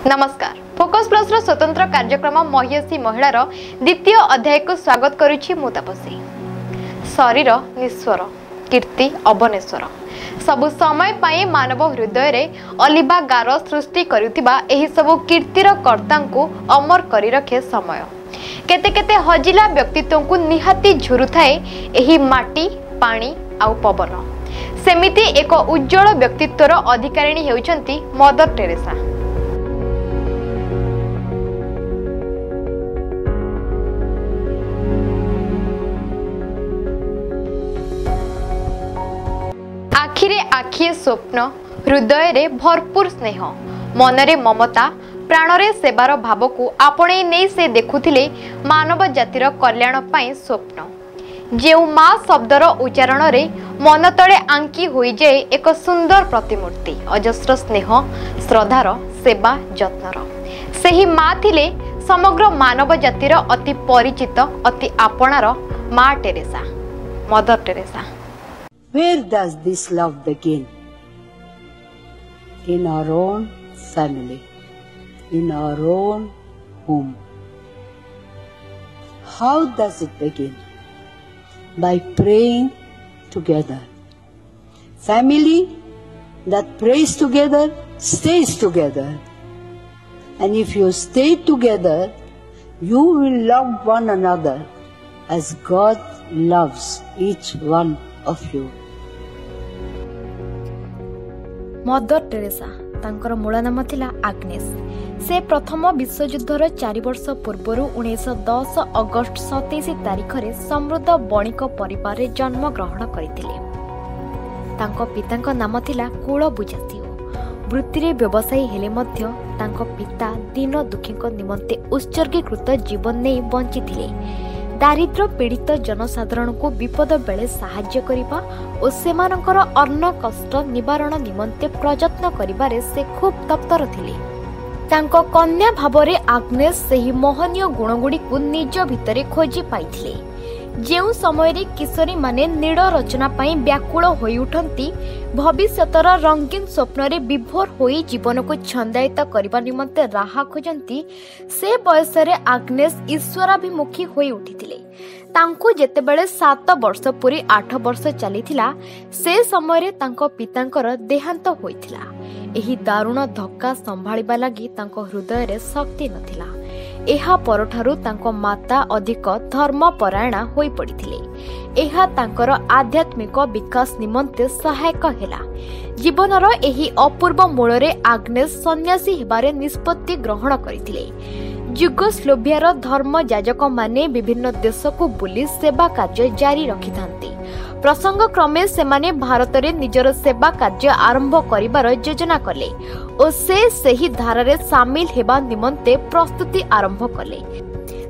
नमस्कार focus plus रो स्वतंत्र कार्यक्रम महिषी महिलार द्वितीय अध्याय को स्वागत करुछि मु तपसी। शरीर निस्वर कीर्ति अवनेश्वर सबु समय पाई मानव हृदय रे अलिबा गार सृष्टि करुथिबा एही सबु कीर्तिर कर्ता को अमर करी रखे समय। केते केते हजिला व्यक्तित्व को निहाती झुरुथाए एही माटी पानी आउ पवन। सेमिति एक उज्जवल व्यक्तित्वर अधिकारिणी हेउचंती मदर टेरेसा। आखिरे आखिए स्वप्न हृदय रे भरपूर स्नेह मनरे ममता प्राणरे सेवार भाव को आपणे नहीं से देखुथिले मानव जातिर कल्याण पाई स्वप्न। जेउ माँ शब्दर उच्चारण रे मन तले आंकी होई जाए एक सुंदर प्रतिमूर्ति अजस्र स्नेह श्रद्धार सेवा जत्नर। सेही माँ थिले समग्र मानव जातिर अति परिचित अति आपणार माँ Teresa mother Teresa. Where does this love begin? In our own family, in our own home. How does it begin? By praying together. Family that prays together stays together. And if you stay together, you will love one another as God loves each one of you. Mother Teresa तांकर मूल नाम थिला आग्नेस। से प्रथम विश्वयुद्धर 4 वर्ष पूर्वर 1910 August 27 तारिख रे समृद्ध बणिक परिवार रे जन्म ग्रहण करथिले। तांको पितांक नाम थिला कुल बुझासिओ। वृत्ति रे व्यवसायी हेले मध्य तांको पिता दीन दुखीक निमंते उत्सर्गीकृत जीवन नै बंचिथिले। दारिद्र पीड़ित जनसाधारण को विपद बेले साहाय्य करिबा और सेमानकर अन्न कष्ट निवारण निमंते प्रयत्न करिबारे से खूब तत्पर थिले। तांको कन्या भावरे आग्नेस सेही मोहनीय गुणगुड़ी को निज भितरे खोजी पाइथिले। जेउ समय रे किशोरी माने नीड़ रचना पाई व्याकुल होई उठंती भविष्यतर रंगीन स्वप्न रे विभोर होई जीवन को छंदायित करबा निमंते राह खोजंती से बयस रे आग्नेस ईश्वराभिमुखी होई उठिथिले। तांको जेतेबेले 7 वर्ष पूरी 8 वर्ष चलीथिला से समय रे तांको पितांकर देहांत होइथिला। एही दारुण धक्का संभाळिबा लागि तांको हृदय रे शक्ति नथिला। एहा परठारु तांको माता अधिक धर्मपरायणा होई पड़िथिले। एहा तांकर आध्यात्मिक विकास निमंते सहायक हेला। जीवनर एही अपूर्व मूଳରେ आग्नेस सन्यासी हेबारे निष्पत्ति ग्रहण करिथिले। युगोस्लोभियार धर्म याजक माने विभिन्न देश को बुली सेवा कार्य जारी रखिथांती। प्रसंग क्रमे सेमाने भारत रे निजर सेवा कार्य आरंभ करिबार योजना कले और सेही धारारे सामिल हेबा निमंते प्रस्तुति आरंभ कले।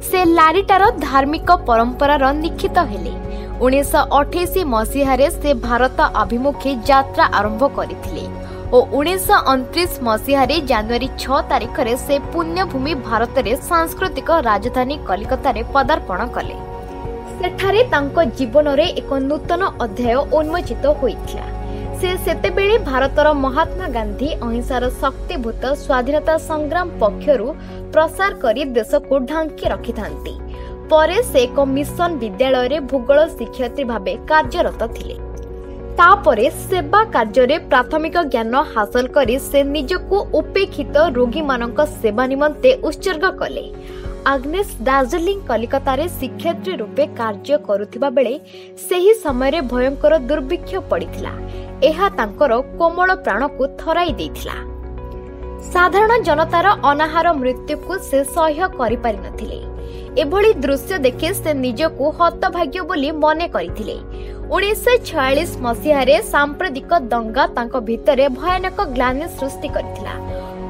से लारिटार धार्मिक परंपरार निखित हेले। 1928 मसीहारे से भारत अभिमुखी यात्रा आरंभ करिथिले और 1929 मसीहारे जनवरी 6 तारिख रे से पुण्यभूमि भारत रे सांस्कृतिक राजधानी कलिकता रे पदार्पण कले। सेठारे तांको जीवन रे एक नूतन अध्याय उन्मोचित होइथिला। से सेतेबेले भारतर महात्मा गांधी अहिंसार शक्तिभूत स्वाधीनता संग्राम पक्षरु प्रसार करी देश को ढांकी रखिथांती। परे से एक मिशन विद्यालय रे भूगोल शिक्षयित्री भाबे कार्यरत थिले। तापरे सेवा कार्य रे प्राथमिक ज्ञान हासिल करी से निजको उपेक्षित रोगी मानक सेवा निमंते उत्सर्ग कले। आग्नेस दार्जिलिंग कलिकता रे शिक्षयित्री रूपे कार्य करुथिबा बेले सेही समय रे भयंकर दुर्भिक्ष पड़िथिला। एहा तांकर कोमल प्राण को थराई देथिला। साधारण जनतार अनाहार मृत्यु को से सह्य करि पारि नथिले। एभली दृश्य देखि से निजको हतभाग्य बोली मने करिथिले। 1946 मसीहारे सांप्रदायिक दंगा तांको भितरे भयानक ग्लानि सृष्टि करथिला।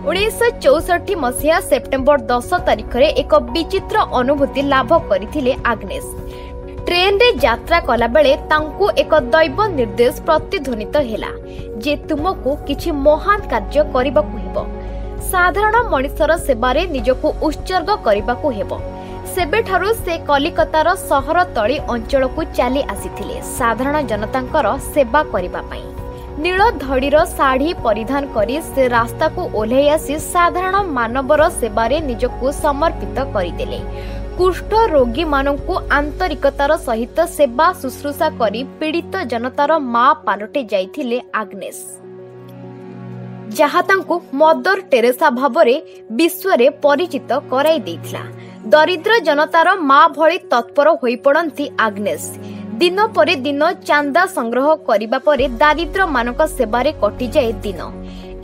1964 मसीहा सेप्टेम्बर 10 तारिख रे एक विचित्र अनुभूति लाभ करिथिले आग्नेस। ट्रेन रे यात्रा कला बेले तांको एक दैव निर्देश प्रतिध्वनित हेला जे तुमको किछि महान कार्य करिबाकू हेबो। साधारण मनुष्यर सेवारे निजको उत्सर्ग करिबाकू हेबो। सेबेठारु से कलिकतार सहर तळी अंचल को चली आसीथिले साधारण जनतांकर सेवा करिबा पई। नील धड़ीर शाढ़ी परिधान करी से रास्ता को ओह्लै आसी साधारण मानवर सेवारे निजकु समर्पित करदेले। कुष्ठ रोगी मानकु आंतरिकतार सहित सेवा शुश्रूषा करी पीड़ित जनतार मां पालटे जाइथिले आग्नेस, जहा तांकु मदर टेरेसा भावरे विश्वरे परिचित कराई देथिला। दरिद्र जनतार मां भली तत्पर होई पड़ंती आग्नेस। दिन परे दिन चांदा संग्रह करिबा परे दारिद्र मानक सेवारे कटि जाए दिन।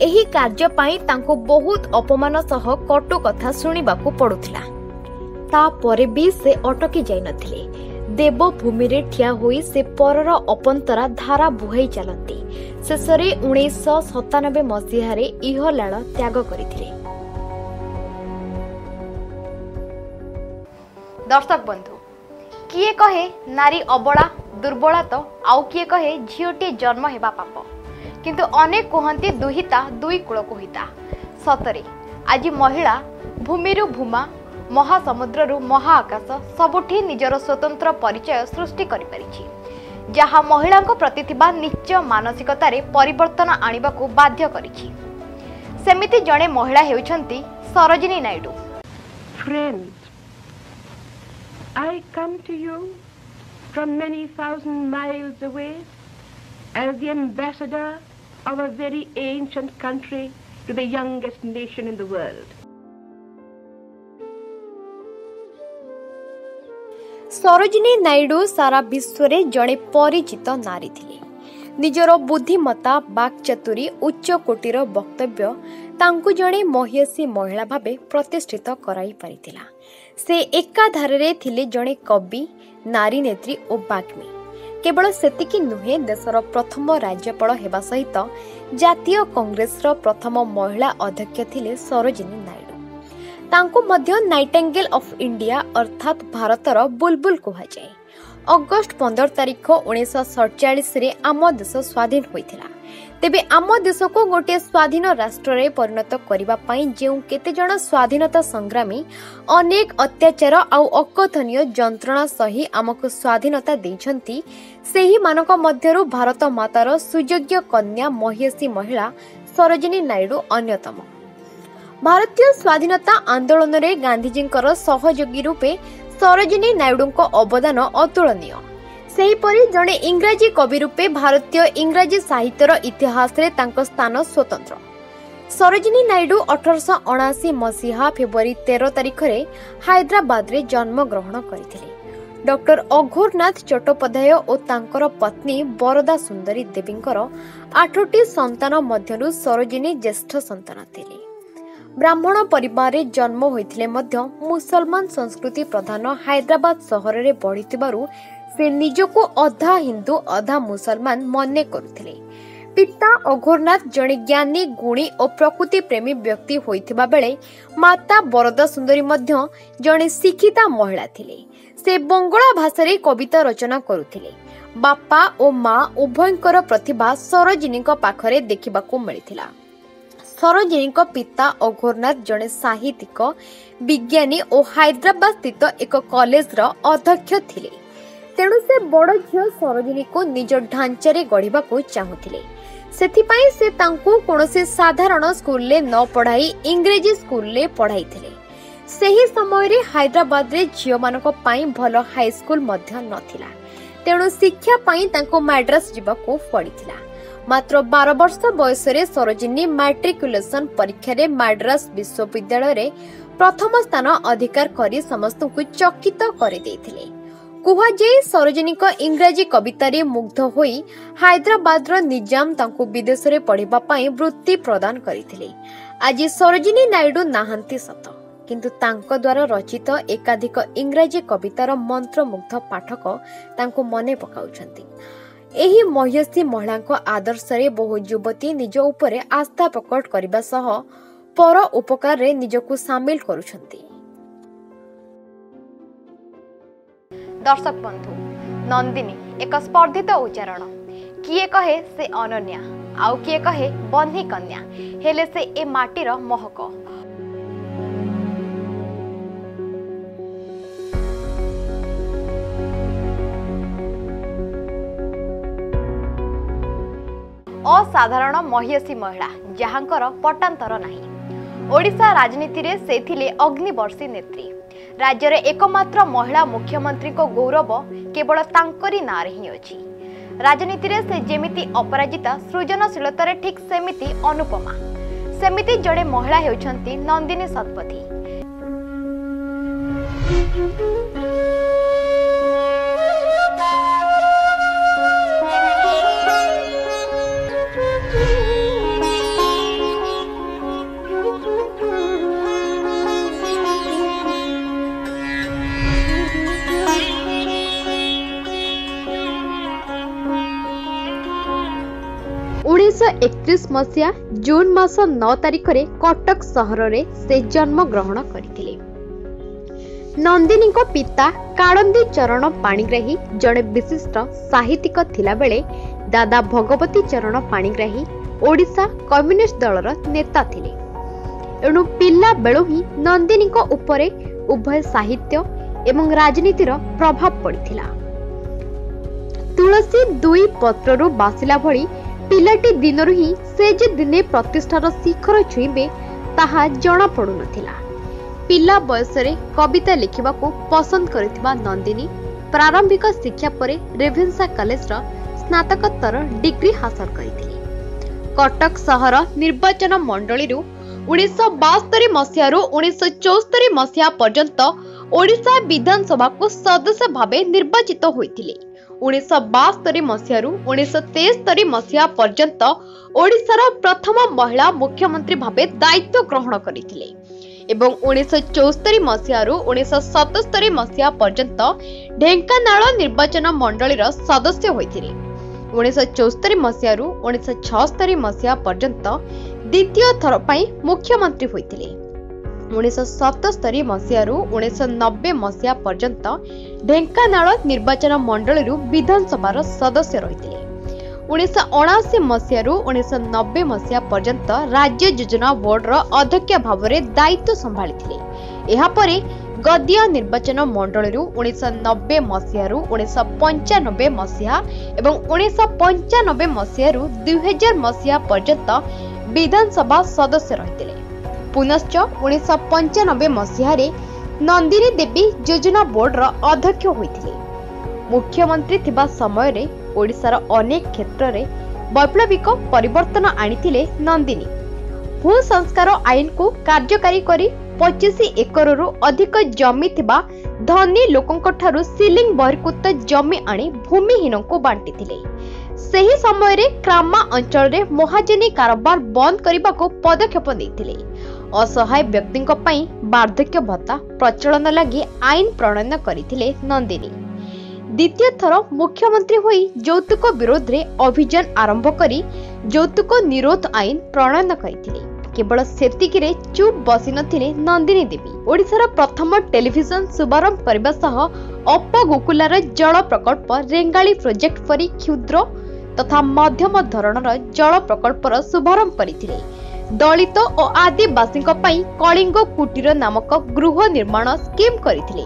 एही कार्य पाई तांको बहुत अपमान सह कटु कथा सुनिबाकू पड़ुथिला। ता परे भी से अटकी जाई नथिले। देवभूमि रे ठिया होई से परर अपंतरा धारा बुहाई चलती। शेषरे 1997 मसीहारे इहलाल त्याग करिथिले। दर्शक बंधु, किए कहे नारी अबला दुर्बला तो आउ किए कहे झीटी जन्म हेबा पाप, किंतु अनेक कहती दुहिता दुई कूल को हिता। सतरे आज महिला भूमिरु भूमा महासमुद्रु महाआकाश सबुठी निजर स्वतंत्र परिचय सृष्टि करि परिछि, जहा महिला प्रति थिबा नीच मानसिकतारे परिवर्तन आनिबाकू बाध्य करिछि। सेमिति जणे महिला हेउछंती Sarojini Naidu. Friends, I come to you from many thousand miles away as the ambassador of a very ancient country to the youngest nation in the world. Sarojini Naidu सारा विश्व रे जड़े परिचित नारी थिले। निजर बुद्धिमता बाक्चातुरी उच्च कोटीर वक्तव्य तांकु जड़े महेयसी महिला भावे प्रतिष्ठित कराई पारिथिला। से एकाधार रे थिले जड़े कवि, नारी नेत्री और बाग्मी। केवल सेतिकी नुहे देशर प्रथम राज्यपाल हेबा सहित जातीय कांग्रेस रो प्रथम महिला अध्यक्ष थिले सरोजिनी नायडू। तांको मध्य नाइटेंगेल ऑफ इंडिया अर्थात भारतर बुलबुल कहुए। अगस्ट 15 तारिख 1947 रे आम देश स्वाधीन होइथिला। तेबे आम देश को गोटे स्वाधीन राष्ट्र रे परिणत करिबा पई जेउ केते जण स्वाधीनता संग्रामी अनेक अत्याचार आउ अकथनीय जंत्रणा सही आमको स्वाधीनता देइछंती, सेही मानक मध्यरु भारत मातार सुयोग्य कन्या महेयसी महिला सरोजिनी नायडू अन्यतम। भारतीय स्वाधीनता आंदोलन रे गांधीजींकर सहयोगी रूपे सरोजिनी नायडूंको अवदान अतुलनीय। सेहीपरि जड़े इंग्राजी कवि रूपे भारतीय इंग्राजी साहित्यर इतिहास रे तांको स्थान स्वतंत्र। सरोजिनी नायडू 1879 मसीहा फेब्रुआरी 13 तारिख रे हैदराबाद रे जन्म ग्रहण करथिले। डॉक्टर अघोरनाथ चट्टोपाध्याय और तांकर पत्नी बरदा सुंदरी देवींकर 8टी संतान मध्यरु सरोजिनी ज्येष्ठ संतान थिले। ब्राह्मण परिवार रे जन्म होइथिले मध्य मुसलमान संस्कृति प्रधान हैदराबाद शहर रे बढ़िथिबारु से निजको अधा हिंदू अधा मुसलमान मने करुथिले। पिता अघोरनाथ जणे ज्ञानी गुणी और प्रकृति प्रेमी व्यक्ति होइथिबा बेले माता बरदा सुंदरी मध्य जणे शिक्षिता महिला थिले। से बंगला भाषा रे कविता रचना करुथिले। बापा और मां उभयंकर प्रतिभा सरोजिनी पाखरे देखिबाकू मिलिथिला। सरोजिनी पिता अघोरनाथ जड़े साहित्यिक विज्ञानी और हैदराबाद स्थित एक कॉलेज अध्यक्ष थिले। तेणु से बड़ झियो सरोजिनी को निज ढांचारे गढ़ा चाहूले। सेथिपाई से तांकु कोनोसी साधारण स्कूल ले न पढ़ाई इंग्रेजी स्कूल ले पढ़ाई थिले। सेही समय रे हैदराबाद रे झियो मानक पाई भलो हाई स्कूल मध्य नथिला। तेणु शिक्षा पाई तांको मैड्रास जिबाकू पड़िथिला। मात्र 12 वर्ष बयस रे सरोजिनी मैट्रिकुलेशन परीक्षा रे मैड्रास विश्वविद्यालय रे प्रथम स्थान अधिकार करी समस्त को चकित कर देथिले। कुहा जे सरोजिनी को इंग्राजी कविता रे मुग्ध होई हैदराबाद रो निजाम तांको विदेश रे पढ़िबा पई वृत्ति प्रदान करिथिले। आज सरोजिनी नायडू नाहंती सत, किंतु तांको द्वारा रचित एकाधिक इंग्राजी कवितार मंत्रमुग्ध पाठक तांको मने पकाउछंती। एही महेयसी महिला आदर्श रे बहु युवती निज उपरे आस्था प्रकट करबा सह पर उपकार रे निजको शामिल करूछंती। दर्शक बंधु, नंदिनी एक स्पर्धित उच्चारण। किए कहे से अनन्या, आउ किए कहे बन्ही कन्या, हेले से ए माटीर महक। असाधारण महेयसी महिला जहांकर पटांतर नाही। ओडिशा राजनीति रे से थिले अग्निवर्षी नेत्री। राज्यर एकमात्र महिला मुख्यमंत्री को गौरव केवल तांकरी नाँ रे ही अछि। राजनीति रे से जेमिति अपराजिता सृजनशीलतार ठीक सेमिति अनुपमा, सेमिति जड़े महिला हेउछंती नंदिनी शतपथी। उन्नीस 31 मसीहा जून मास 9 तारिख रे कटक सहर रे से जन्म ग्रहण करथिले। नंदिनी को पिता काळंदी चरण पाणिग्राही जड़े विशिष्ट साहित्यिक थिला बेले दादा भगवती चरण पाणिग्राही ओडिशा कम्युनिस्ट दलर नेता थिले। एणु पिला बेलु ही नंदिनी को उपरे उभय साहित्य एवं राजनीतिर प्रभाव पड़िथिला। तुलसी दुई पत्ररु बासिला भली पिलाटी दिनरु ही से जे दिने प्रतिष्ठार शिखर छुईबे ताहा जଣା पड़ु नथिला। पिला बयसरे कविता लिखिबा को पसंद करथिबा नंदिनी प्रारंभिक शिक्षा परे रेभेन्सा कॉलेज रा स्नातकोत्तर डिग्री हासिल करथिले। कटक शहर निर्वाचन मंडली 1972 मसीह 1974 मसीहा पर्यंत ओडिशा विधानसभा को सदस्य भावे निर्वाचित होइथिले। 1972 मसीह 1973 मसीहा पर्यंत ओडिशार प्रथम महिला मुख्यमंत्री भावे दायित्व ग्रहण करथिले एवं 1974 मसीह 1977 मसीहा पर्यंत ढेंकानाल निर्वाचन मंडलीर सदस्य होइथिले। 1974 मसीह 1976 मसीहा पर्यंत द्वितीय थर पई मुख्यमंत्री होइथिले। 1977 मसीह 1990 मसीहा पर्यंत ढेंकानाल निर्वाचन मंडली विधानसभा सदस्य रहिथिले। 1979 मसीह 1990 मसीहा पर्यंत राज्य योजना बोर्ड अध्यक्ष भाव में दायित्व संभाळिथिले। एहा परे गदिया निर्वाचन मंडली 1990 मसीह 1995 मसीहा एवं 1995 मसीह 2000 मसीहा पर्यंत विधानसभा सदस्य रहिथिले। पुनश्च 1995 मसीह नंदिनी देवी योजना बोर्ड अध्यक्ष होइथिले। मुख्यमंत्री थिबा समय रे ओडिशार अनेक क्षेत्र रे वैप्लविक परिवर्तन आनिथिले नंदिनी। भू संस्कार आईन को कार्यकारी करी 25 एकररु अधिक जमी थिबा धनी लोकंक ठारू सीलिंग बहिर्कृत जमी आनी भूमिहीन को बांटिथिले। सही समय रे क्रामा अंचल रे महाजनी कारोबार बंद करने को पदक्षेप नेइथिले। असहाय व्यक्ति वार्धक्य भत्ता प्रचलन लगी आईन प्रणयन करथिले नंदिनी। द्वितीय थर मुख्यमंत्री होई यौतुक विरोध रे अभियान आरंभ करी यौतुक निरोध आईन प्रणयन करथिले। केवल सेतिकिरे चुप बसी नथिले नंदिनी देवी। ओडिशार प्रथम टेलीविजन शुभारंभ करबा सह अपगोकुलार जल प्रकल्प रेंगाली प्रोजेक्ट परी क्षुद्र तथा मध्यम धरणर जल प्रकल्पर शुभारंभ करथिले। दलित और आदिवासी कलिंग कुटीर नामक गृह निर्माण स्कीम करथिले।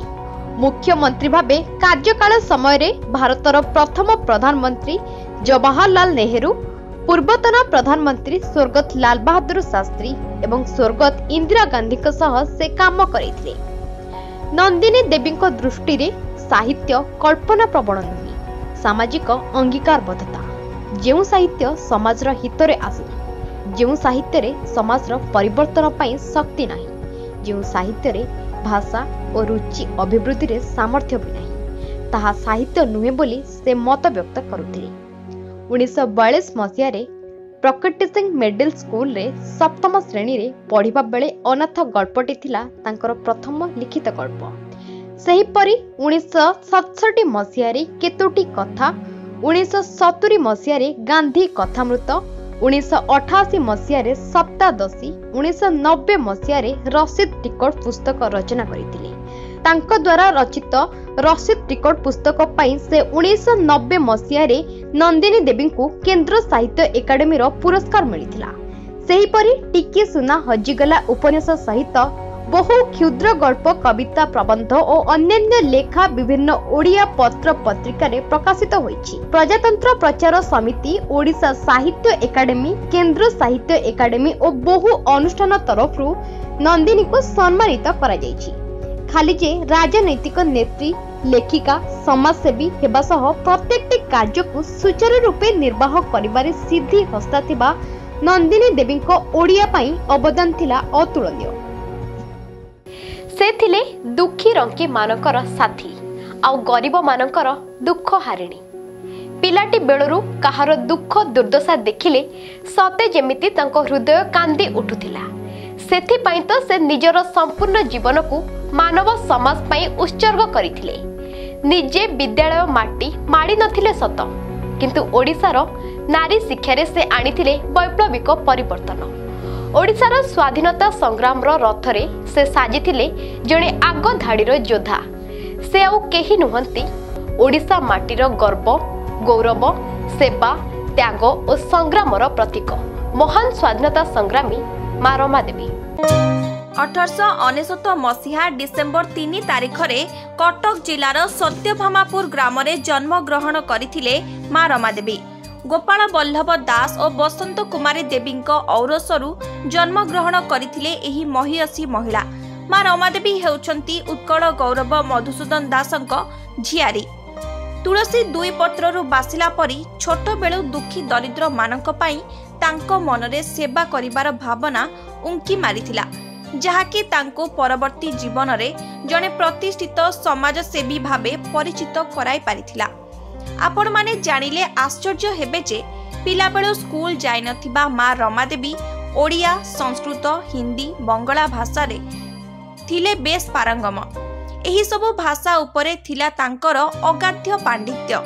मुख्यमंत्री भावे कार्यकाल समय रे भारतर प्रथम प्रधानमंत्री जवाहरलाल नेहरू, पूर्वतन प्रधानमंत्री स्वर्गत लाल बहादुर शास्त्री एवं स्वर्गत इंदिरा गांधी सह से काम करथिले। नंदिनी देवी दृष्टि रे साहित्य कल्पना प्रवण नुहे, सामाजिक अंगीकारबद्धता। जो साहित्य समाजर हितरे आसे, जो साहित्य रे समाजर परिवर्तन पाई शक्ति नाही, जो साहित्य रे भाषा और रुचि अभिवृद्धि रे सामर्थ्य भी नाही, ताहा साहित्य नुहे बोली से मत व्यक्त करुथिले। 1942 मसीह रे प्रकटिसिंग मिडिल स्कूल रे सप्तम श्रेणी रे पढ़िबा बेले अनाथ गल्पटी थिला तांकर प्रथम लिखित गल्प। सही परी 1967 मसीह रे केतोटी कथा, 1970 मसीह रे गांधी कथामृत, 1988 मसीह रे सप्तादशी, 1990 मसीह रे रसीद टिकट पुस्तक रचना करथिले। तांको द्वारा रचित रसीद टिकट पुस्तक पाई से 1990 मसीह रे नंदिनी देवी को केंद्र साहित्य एकाडेमी रो पुरस्कार मिलिथिला। सेही परी टिके सुना हजिगला उपन्यास सहित बहु क्षुद्र गल्प कविता प्रबंध और अन्यान्य लेखा विभिन्न ओडिया पत्र पत्रिका प्रकाशित होईछि। प्रजातंत्र प्रचार समिति, ओडिशा साहित्य एकाडेमी, केंद्र साहित्य एकाडेमी और बहु अनुष्ठान तरफ नंदिनी को सम्मानित करा जायछि। खाली जे राजनैतिक नेत्री, लेखिका, समाजसेवी हेबा सह प्रत्येकटी कार्य को सुचारू रूपे निर्वाह करिबारे सिद्धि हस्ता थिबा नंदिनी देवी को ओडिया पाई अवदान थिला अतुलनीय। से थिले दुखी रंकी मानकर साथी आउ गरीब मानकर दुख हारिणी। पिलाटी बेलरू कहार दुख दुर्दशा देखिले सते जेमिति तांको हृदय कांदी उठुथिला। सेथिपाई तो से निजर संपूर्ण जीवन को मानव समाज पाई उत्सर्ग करिथिले। निजे विद्यालय माटी माड़ी नथिले सत, किंतु ओडिशार नारी शिक्षा से आनिथिले वैप्लविक परिवर्तन। ओडिशार स्वाधीनता संग्राम रथरे से साजिथिले जणे आग धाड़ीर योद्धा। से आउ केही नुहंती, ओडिशा माटीर गर्व, गौरव, सेवा, त्याग और संग्रामर प्रतीक महान स्वाधीनता संग्रामी माँ रमादेवी। 1899 मसीहा डिसेम्बर 3 तारिख रे कटक जिलार सत्यभामापुर ग्राम रे जन्म ग्रहण करथिले माँ रमादेवी। गोपाल बल्लभ दास और बसंत कुमारी देवी औरसरू जन्म ग्रहण करथिले एही महियसी महिला। माँ रमादेवी हेउछंती उत्कल गौरव मधुसूदन दासंक झियारी। तुलसी दुई पत्ररू बासिला परी छोट बेलू दुखी दरिद्र मानक पई तांको मनरे सेवा करिबार भावना उंकी मारिथिला, जहाँकि तांको परवर्ती जीवन रे जने प्रतिष्ठित समाजसेवी भावे परिचित कराई पारिथिला। आपण माने जानिले आश्चर्य हेबे जे पिलाबेळु स्कूल जाई नथिबा माँ रमादेवी ओडिया, संस्कृत, हिंदी, बंगला भाषा रे थिले बेस पारंगम। एही सबु भाषा उपरे थिला तांकर अगाध्य पांडित्य।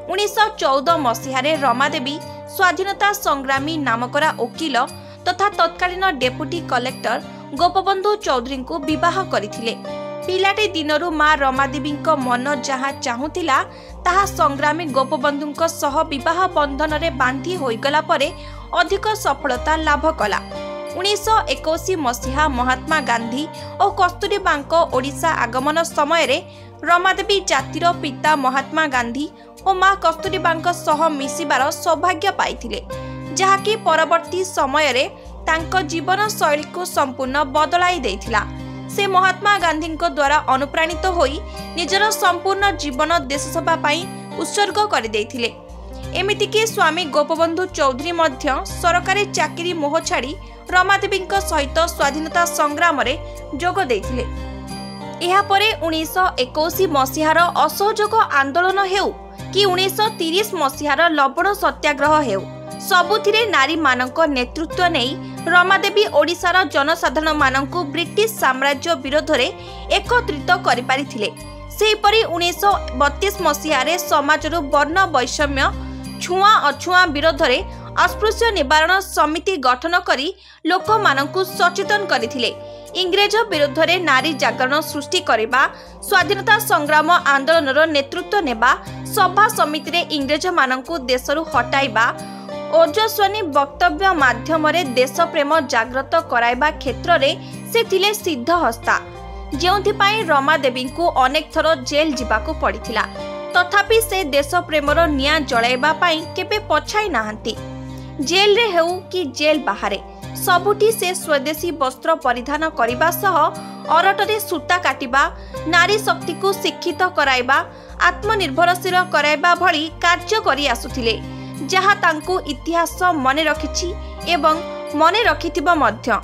1914 मसीहा रे रमादेवी स्वाधीनता संग्रामी नामकरा वकील तथा तत्कालीन डेपुटी कलेक्टर गोपबंधु चौधरी को विवाह करथिले। पिलाटे दिनरू माँ रमादेवी मन जहाँ चाहूला ताहा संग्रामी गोपबंधु सह विवाह बंधन रे बांधी होईगला परे अधिक सफलता लाभ कला। 1921 मसीहा महात्मा गांधी और कस्तूरीबा ओडिशा आगमन समय रे रमादेवी जातिर पिता महात्मा गांधी और माँ कस्तूरीबा सह मिसिबार सौभाग्य पाइथिले, जहाँकि परवर्ती समय रे तांको जीवन शैली को संपूर्ण बदलाई देथिला। से महात्मा गांधी द्वारा अनुप्राणित होई निजर संपूर्ण जीवन देश सेवा पाई उत्सर्ग कर देथिले। एमिति कि स्वामी गोपबंधु चौधरी मध्य सरकारी चाकरी मोह छाड़ी रमादेवी सहित स्वाधीनता संग्राम रे जोग देथिले। एहा परे 1921 मसीहार असहयोग आंदोलन हेउ कि 1930 मसीहार लवण सत्याग्रह हेउ, सबुथिरे नारी मानक नेतृत्व नेई रमादेवी ओडिशार जनसाधारण मानकु ब्रिटिश साम्राज्य विरोध रे एकत्रित करि पारिथिले। सेहिपरि 1932 मसीहारे समाजरु वर्ण वैषम्य, छुआ अछुआ विरोध रे अस्पृश्य निवारण समिति गठन करी लोक मानकु सचेतन करथिले। इंग्रेज विरोध रे नारी जागरण सृष्टि करिबा, स्वाधीनता संग्राम आंदोलन नेतृत्व नेबा, सभा समिति रे इंग्रेज मानकु देशरु हटाइबा, ओजस्वनी वक्तव्य माध्यम रे देश प्रेम जागृत कराइबा क्षेत्र रे से थिले सिद्ध हस्ता, जेउथिपाई रमादेवी को अनेक थर जेल जिबाकु पड़िथिला। तथापि से देश प्रेमर निया जळाइबा पाई केबे पछाई नाहंती। जेल रे हेउ कि जेल बाहरे सबुठी से स्वदेशी वस्त्र परिधान करिबा सह अरटरे सूता काटिबा, नारी शक्ति को शिक्षित कराइबा, आत्मनिर्भरशील कराइबा भली कार्य करि आसुथिले, जहा तांको इतिहास मने रखिछि एवं मने रखिथिबो मध्य।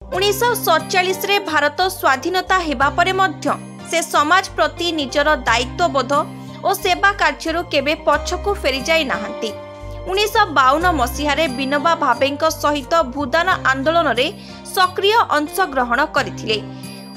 1947 रे भारत स्वाधीनता हेबा परे मध्य से समाज प्रति निजर दायित्वबोध और सेवा कार्य केबे पछकु फेरी जाई नाहंती। 1952 मसीहारे विनोबा भावेଙ୍କ सहित भूदान आंदोलन रे सक्रिय अंशग्रहण करथिले।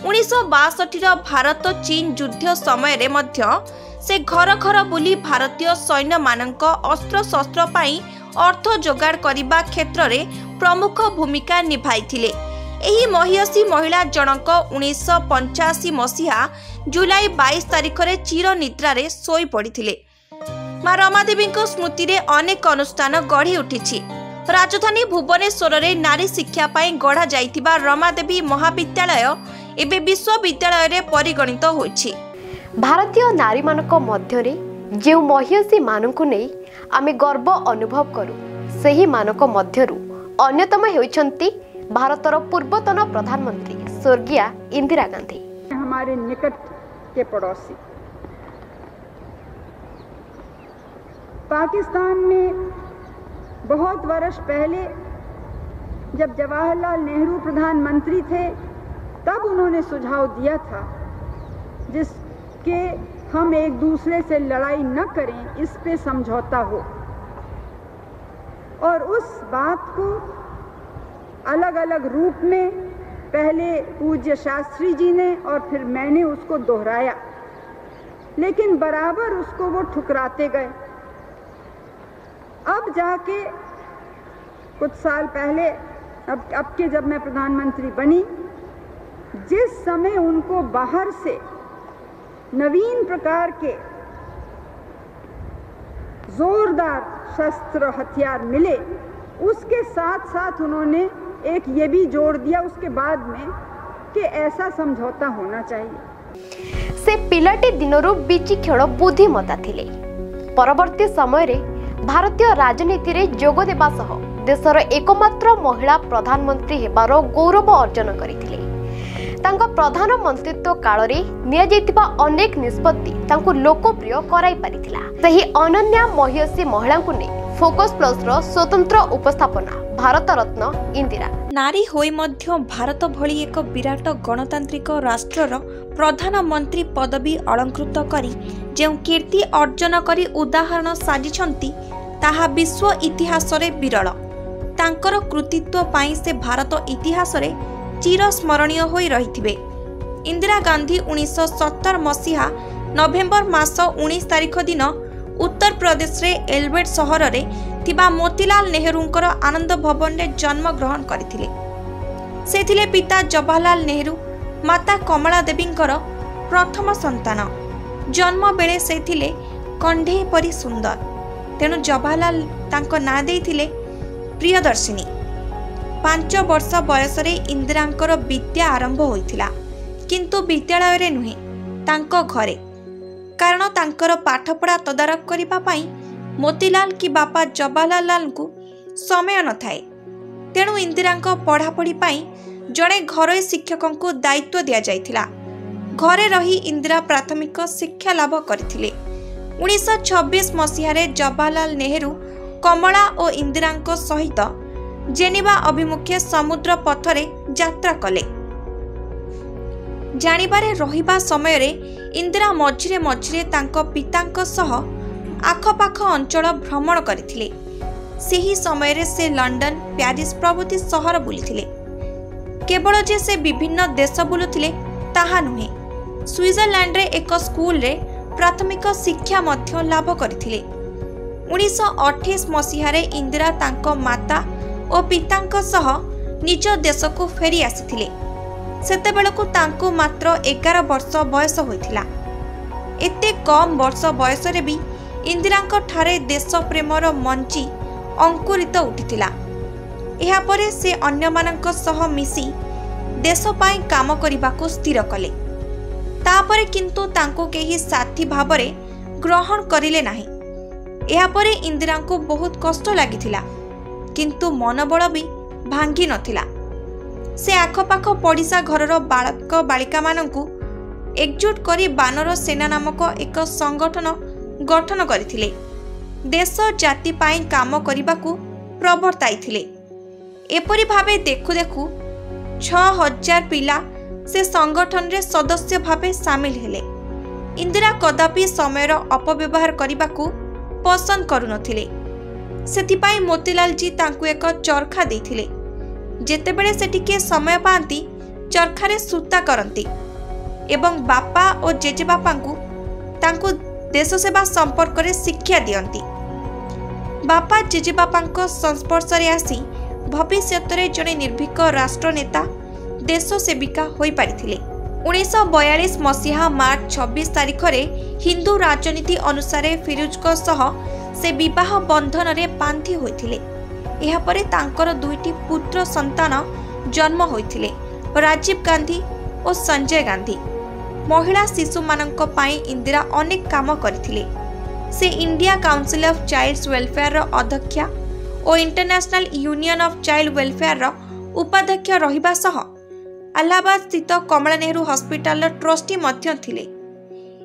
1962 रो भारत चीन युद्ध समय रे मध्य से घर घर बुली भारतीय सैन्य मानक अस्त्र शस्त्र पाई अर्थ जोगाड़ करिबा क्षेत्र रे प्रमुख भूमिका निभाइथिले। एही महियसी महिला जनक 1985 मसीहा जुलाई 22 तारिख रे चिर निद्रा रे सोई पड़िथिले। माँ रमादेवी स्मृति रे अनेक अनुष्ठान गढ़ी उठिछि। राजधानी भुवनेश्वर रे नारी शिक्षा पाई गढ़ा जाइथिबा रमादेवी महाविद्यालय एबे विश्वविद्यालय रे परिगणित होइछि। भारतीय नारी मानक मध्यरे जो महिषी मानकु नै आमे गर्व अनुभव करू सेही मानक मध्यरु अन्यतम हेउछन्ती भारतर पूर्वतन प्रधानमंत्री स्वर्गीय इंदिरा गांधी। हमारे निकट के पड़ोसी पाकिस्तान में बहुत वर्ष पहले जब जवाहरलाल नेहरू प्रधानमंत्री थे तब उन्होंने सुझाव दिया था जिसके हम एक दूसरे से लड़ाई न करें, इस पे समझौता हो। और उस बात को अलग अलग रूप में पहले पूज्य शास्त्री जी ने और फिर मैंने उसको दोहराया, लेकिन बराबर उसको वो ठुकराते गए। अब जाके कुछ साल पहले अब के जब मैं प्रधानमंत्री बनी, जिस समय उनको बाहर से नवीन प्रकार के जोरदार शस्त्र हथियार मिले, उसके साथ साथ उन्होंने एक ये भी जोड़ दिया उसके बाद में कि ऐसा समझौता होना चाहिए। से पिलाटी दिनरू विचक्षण बुद्धिमता थिले। परवर्ती समय रे भारतीय राजनीति रे जोग देबा सह देशर एकमात्र महिला प्रधानमंत्री हेबार गौरव अर्जन करिथिले। तांको प्रधानमंत्रित्व काल रे निया जैतिबा अनेक निष्पत्ति तांको लोकप्रिय कराई पारिथिला। सही अनन्या महिषी महिला को ने फोकस प्लस रो स्वतंत्र उपस्थापना भारत रत्न इंदिरा। नारी होई मध्य भारत भली एक विराट गणतांत्रिक राष्ट्रर प्रधानमंत्री पदवी अलंकृत करी जेउ कीर्ति अर्जन करी उदाहरण साजिछंती ताहा विश्व इतिहास रे विरल। तांकर कृतित्व पाई से भारत इतिहास रे चिरस्मरणीय होई रहिथिबे। इंदिरा गांधी 1970 मसीहा नवेम्बर मास 19 तारिख दिन उत्तर प्रदेश रे एलबेट सहर रे थिबा मोतीलाल नेहरूंकर आनंद भवन रे जन्म ग्रहण करथिले। से थिले पिता जवाहरलाल नेहरू माता कमला देवींकर प्रथम संतान। जन्म बेले से थिले कंढे परी सुंदर, तेणु जवाहरलाल तांको ना देइथिले प्रियदर्शिनी। 5 वर्ष बयस रे इंदिरांकर विद्या आरंभ होइथिला, किंतु विद्यालय रे नुहे तांको घरे, कारण तांकर पाठपढ़ा तदारख करिबा पई मोतीलाल की बापा जवाहरलाल को समय न थाए। तेणु इंदिरांको पढ़ापढ़ी पई जड़े घरोई शिक्षकों को दायित्व दिया जाइथिला। घरे रही इंदिरा प्राथमिक शिक्षा लाभ करथिले। 1926 मसीह रे जवाहरलाल नेहरू कमला और इंदिरांको सहित जेनेवा अभिमुखे समुद्र पथरे यात्रा कले। जानिबारे रहिबा समय रे इंदिरा मझिरे मझिरे तांको पितांको सह आखपाख अंचल भ्रमण करथिले। सेही समय रे से लंडन, प्यारिस प्रभृति सहर बुलिथिले। केवल जे से विभिन्न देश बुलुथिले ताहा नुहे, स्विट्जरलैंड रे एक स्कूल रे प्राथमिक शिक्षा मध्य लाभ करथिले। 1928 मसीह रे इंदिरा तांको माता और पितांको सह निज देश को फेरी आसीथिले। सेतेबेलकु तांको मात्र 11 वर्ष बयस होइथिला। एते कम वर्ष बयस रे भी इंदिरांको ठारे देश प्रेमर मंची अंकुरित उठिथिला। एहा परे से अन्यमानंको सह मिसी देश पाई काम करिबाको स्थिर कले। तापरे किंतु तांको केही साथी भाबरे ग्रहण करिले नाही। एहा परे इंदिरांको बहुत कष्ट लागिथिला, किंतु मनबल भी भांगी नथिला। से आखपाख पड़िशा घरर बालक बालिका मानंकु एकजुट करी बानर सेना नामक एक संगठन गठन करथिले। देश जाति पाई काम करिबाकु प्रवर्ताइथिले। एपरि भावे देखु देखु 6000 पिला से संगठन रे सदस्य भावे सामिल हेले। इंदिरा कदापि समयर अपव्यवहार करिबाकु पसंद करुनथिले। सेथिपाई मोतीलाल जी तांकु एक चरखा देथिले। जेतेबेले सेटिके समय पांती चरखारे सूता करंती एवं बापा और जेजे बापांकु तांकु देश सेवा संपर्क रे शिक्षा दियंती। बापा जेजे बापांको संस्पर्श रे आसी भविष्यत रे जने निर्भीक राष्ट्रनेता देश सेविका होई पारिथिले। 1942 मसीहा मार्च 26 तारिख रे हिंदू राजनीति अनुसार फिरोजको सह से विवाह बंधन रे बांधी होइथिले। ଏହା परे तांकर दुईटी पुत्र संतान जन्म होइथिले, राजीव गांधी और संजय गांधी। महिला शिशु मानक पाई इंदिरा अनेक काम करथिले। से India council of childs welfare रो अध्यक्षा और international union of child welfare रो उपाध्यक्ष रहिबा सह इलाहाबाद स्थित कमला नेहरू हॉस्पिटल रो ट्रस्टी मध्य थिले।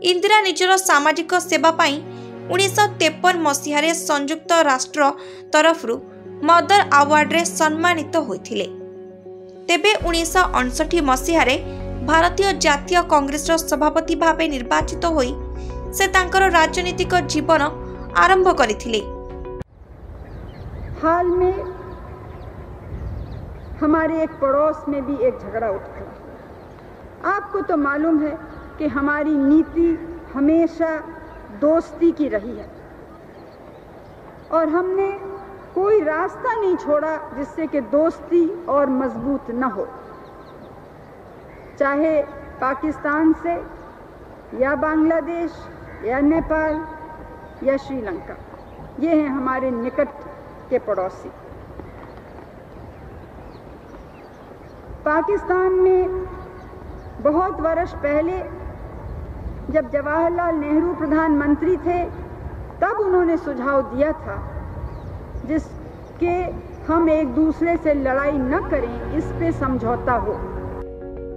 इंदिरा निजर सामाजिक सेवा पाई 1953 मसीहारे संयुक्त राष्ट्र तरफ मदर अवार्ड रे सम्मानित होइथिले। तेबे 1959 मसीहारे भारतीय जातीय कांग्रेस रो सभापति भावे निर्वाचित होई से तांकर राजनीतिक जीवन आरंभ करथिले। हाल में हमारे एक पड़ोस में भी एक झगड़ा उठ खड़ा। आपको तो मालूम है कि हमारी नीति हमेशा दोस्ती की रही है और हमने कोई रास्ता नहीं छोड़ा जिससे कि दोस्ती और मजबूत न हो, चाहे पाकिस्तान से या बांग्लादेश या नेपाल या श्रीलंका। ये हैं हमारे निकट के पड़ोसी। पाकिस्तान में बहुत वर्ष पहले जब जवाहरलाल नेहरू प्रधानमंत्री थे तब उन्होंने सुझाव दिया था जिसके हम एक दूसरे से लड़ाई न करें, इस पे समझौता हो।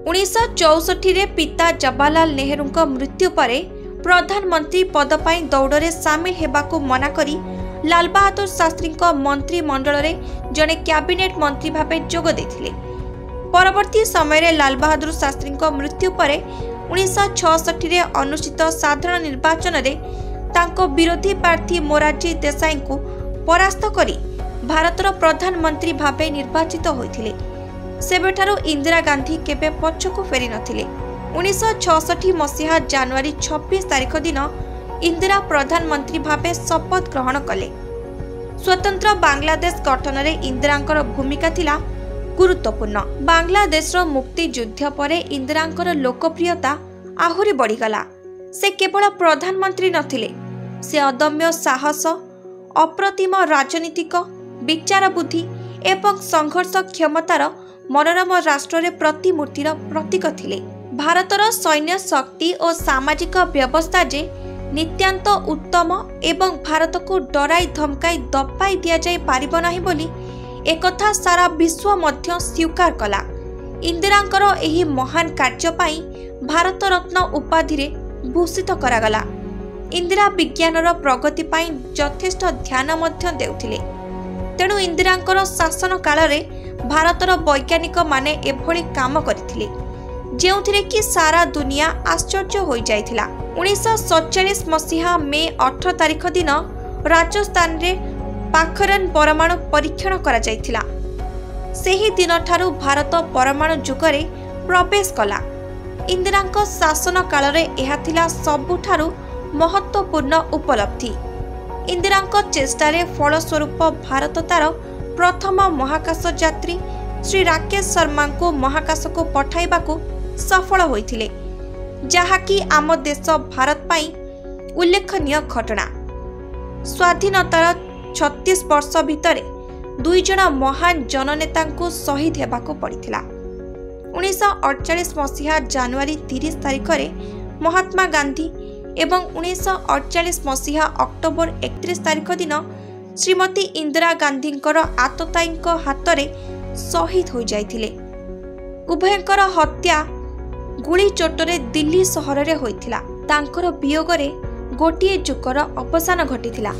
1964 रे पिता जवाहरलाल नेहरू मृत्यु परे प्रधानमंत्री पद पाई दौड़े सामिल हेबाकू मना करी लाल बहादुर शास्त्री मंत्रिमंडल रे जड़े कैबिनेट मंत्री भावे जोग देथिले। परवर्ती समय रे लाल बहादुर शास्त्री मृत्यु परे 1966 रे अनुष्ठित साधारण निर्वाचन रे तांको विरोधी प्रार्थी मोरारजी देसाई को परास्त करी भारतर प्रधानमंत्री भावे निर्वाचित होइथिले। सेबेठारु इंदिरा गांधी केबे पछकु फेरी नथिले। 1966 मसीहा जनवरी 26 तारिख दिन इंदिरा प्रधानमंत्री भावे शपथ ग्रहण कले। स्वतंत्र बांग्लादेश गठन रे इंदिरांकर भूमिका थिला गुरुत्वपूर्ण। बांग्लादेशर मुक्ति युद्ध परे इंदिरांकर लोकप्रियता आहुरी बढ़ीगला। से केवल प्रधानमंत्री नथिले, से अदम्य साहस, अप्रतिम राजनीतिक विचार बुद्धि एवं संघर्ष क्षमतार मनोरम राष्ट्र रे प्रतिमूर्तिर प्रतीक थिले। भारतर सैन्य शक्ति और सामाजिक व्यवस्था जे नित्यांत उत्तम एवं भारत को डराई धमकाई दबाई दिया जाय पारिबो नाही बोली एकथा सारा विश्व मध्य स्वीकार कला। इंदिरांकर एही महान कार्य पाई भारत रत्न उपाधि रे भूषित करागला। इंदिरा विज्ञानर प्रगति पाई यथेष्ट ध्यान मध्य देउथिले। तेणु इंदिरांकर शासन काल रे भारतर वैज्ञानिक माने एभली काम करथिले जेउथिरे कि सारा दुनिया आश्चर्य होई जायथिला। 1947 मसीहा मे 18 तारिख दिन राजस्थान रे पाखरन परमाणु परीक्षण करा जायथिला। सेही दिन ठारू भारत परमाणु जुगरे प्रवेश कला। इंदिरांक शासन काल रे एहा थिला सबुठारू महत्वपूर्ण उपलब्धि। इंदिरांक चेष्टारे फलस्वरूप भारत तार प्रथम महाकाश यात्री श्री राकेश शर्मा को महाकाश को पठाइबा को सफल होइथिले, जहाँकि आम देश भारत पाई उल्लेखनीय घटना। स्वाधीनतार 36 वर्ष भितरे 2 जण महान जननेता को शहीद हेबाको पड़िथिला। 1948 मसीहा जनवरी 30 तारिख रे महात्मा गांधी एवं 1948 मसीहा अक्टोबर 31 तारिख दिन श्रीमती इंदिरा गांधींकर आतताईंक हातरे शहीद हो जाइथिले। उभयंकर हत्या गुली चोटरे दिल्ली सहर रे होइथिला। तांकर वियोगरे गोटिए जुगर अवसान घटिथिला।